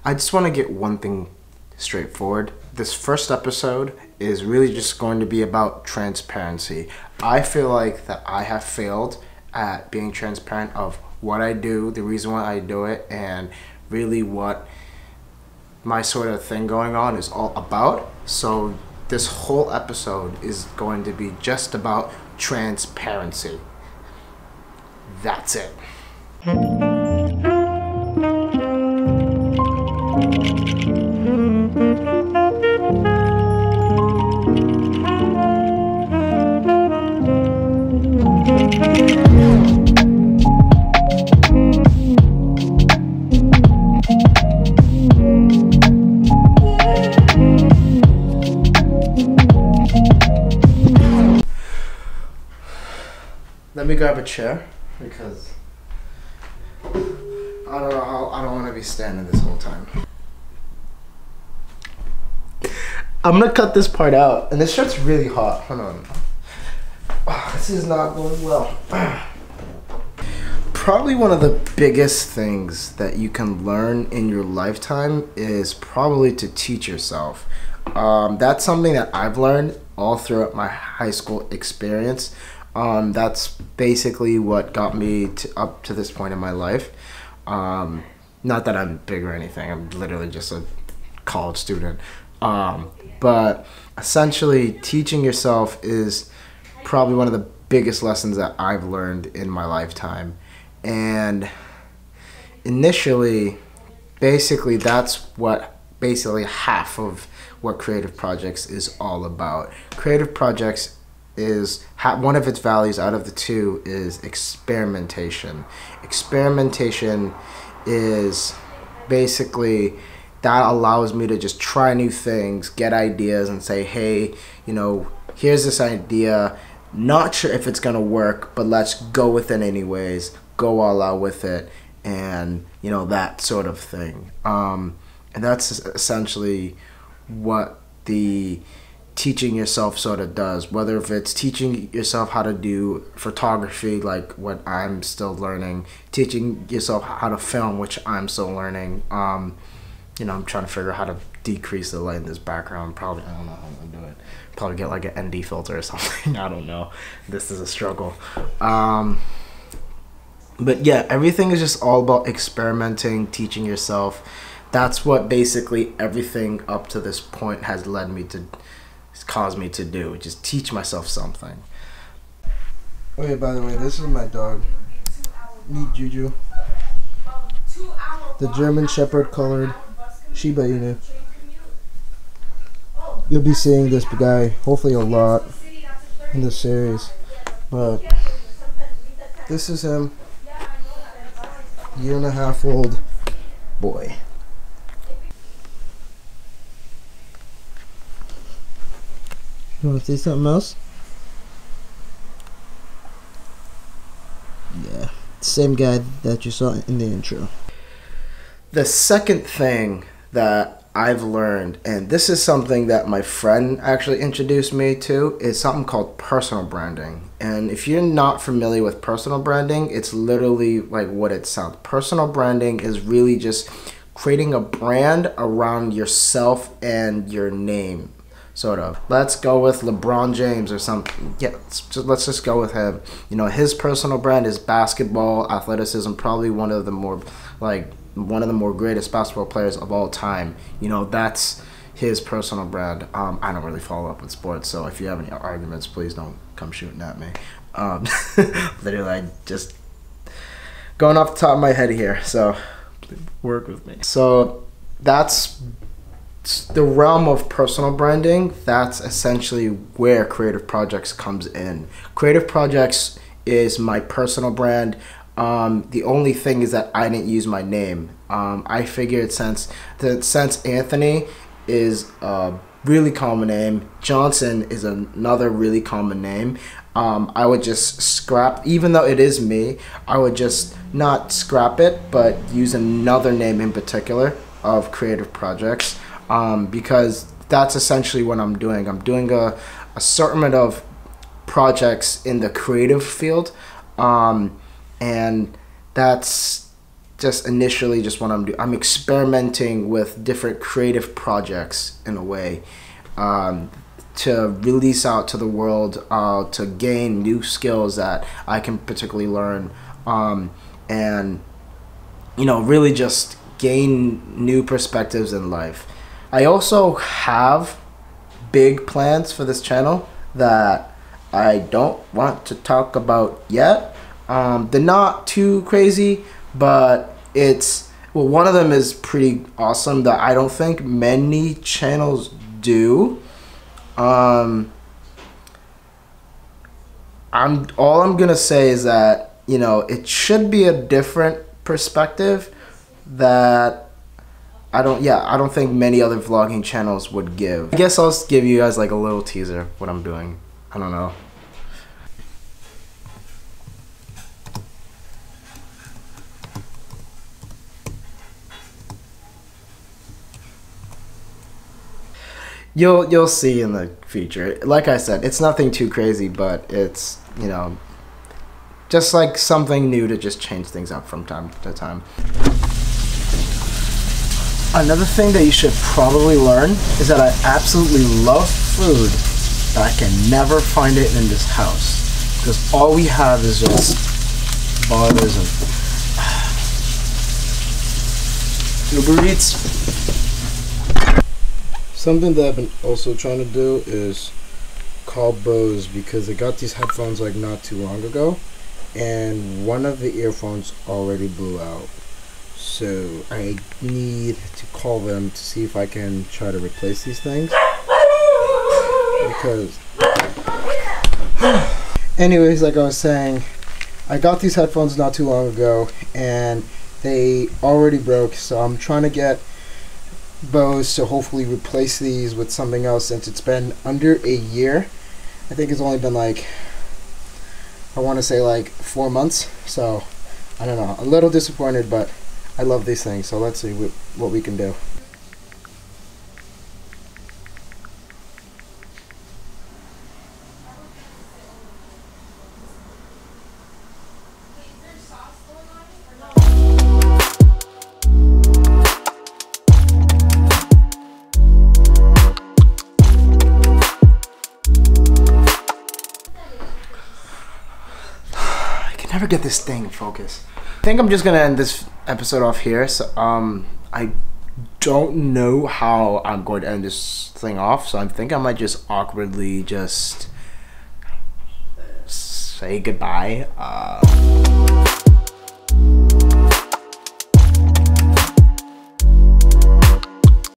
I just want to get one thing straightforward. This first episode is really just going to be about transparency. I feel like that I have failed at being transparent of what I do, the reason why I do it, and really what my sort of thing going on is all about. So this whole episode is going to be just about transparency. That's it. Let me grab a chair because I don't know how I don't want to be standing this whole time. I'm gonna cut this part out, and this shirt's really hot. Hold on. Oh, this is not going well. Probably one of the biggest things that you can learn in your lifetime is probably to teach yourself. That's something that I've learned all throughout my high school experience. That's basically what got me up to this point in my life. Not that I'm big or anything. I'm literally just a college student. But essentially, teaching yourself is probably one of the biggest lessons that I've learned in my lifetime. And initially, basically, that's what basically half of what Creative Projects is all about. Creative Projects is one of its values out of the two is experimentation. Experimentation is basically that allows me to just try new things, get ideas, and say, hey, you know, here's this idea. Not sure if it's gonna work, but let's go with it anyways. Go all out with it, and you know, that sort of thing. And that's essentially what the teaching yourself sort of does, whether if it's teaching yourself how to do photography, like what I'm still learning, teaching yourself how to film, which I'm still learning. You know, I'm trying to figure out how to decrease the light in this background. Probably, I don't know how I'm gonna do it. Probably get like an ND filter or something. I don't know. This is a struggle. But yeah, everything is just all about experimenting, teaching yourself. That's what basically everything up to this point has led me to, caused me to do. Just teach myself something. Oh yeah, by the way, this is my dog. Meet Juju. The German Shepherd colored Shiba Inu. You'll be seeing this guy hopefully a lot in this series. But this is him. 1.5 year old boy. You want to say something else? Yeah, same guy that you saw in the intro. The second thing that I've learned, and this is something that my friend actually introduced me to, is something called personal branding. And if you're not familiar with personal branding, it's literally like what it sounds. Personal branding is really just creating a brand around yourself and your name. Sort of. Let's go with LeBron James or something. Yeah, let's just go with him. You know, his personal brand is basketball, athleticism, probably one of the more greatest basketball players of all time. You know, that's his personal brand. I don't really follow up with sports, so if you have any arguments, please don't come shooting at me. Literally, I just going off the top of my head here, so work with me. So that's the realm of personal branding. That's essentially where Creative Projects comes in. Creative Projects is my personal brand. The only thing is that I didn't use my name. I figured since Anthony is a really common name, Johnson is another really common name, I would just scrap, even though it is me, I would just not scrap it, but use another name in particular of Creative Projects. Because that's essentially what I'm doing. I'm doing a assortment of projects in the creative field, and that's just initially just what I'm doing. I'm experimenting with different creative projects in a way, to release out to the world, to gain new skills that I can particularly learn, and you know, really just gain new perspectives in life. I also have big plans for this channel that I don't want to talk about yet. They're not too crazy, but well, one of them is pretty awesome that I don't think many channels do. All I'm gonna say is that, you know, it should be a different perspective that I don't think many other vlogging channels would give. I guess I'll just give you guys like a little teaser of what I'm doing. I don't know. You'll see in the future. Like I said, it's nothing too crazy, but it's, you know, just like something new to just change things up from time to time. Another thing that you should probably learn is that I absolutely love food, but I can never find it in this house because all we have is just bars and Uber Eats. Something that I've been also trying to do is call V.L.O.G because I got these headphones like not too long ago, and one of the earphones already blew out. So I need to call them to see if I can try to replace these things. Because anyways, like I was saying, I got these headphones not too long ago and they already broke, so I'm trying to get V.L.O.G to hopefully replace these with something else, since it's been under a year. I think it's only been like, I want to say like 4 months, so I don't know, a little disappointed, but I love these things, so let's see what we can do. I can never get this thing in focus. I think I'm just gonna end this episode off here. So I don't know how I'm going to end this thing off, so I think I might just awkwardly just say goodbye.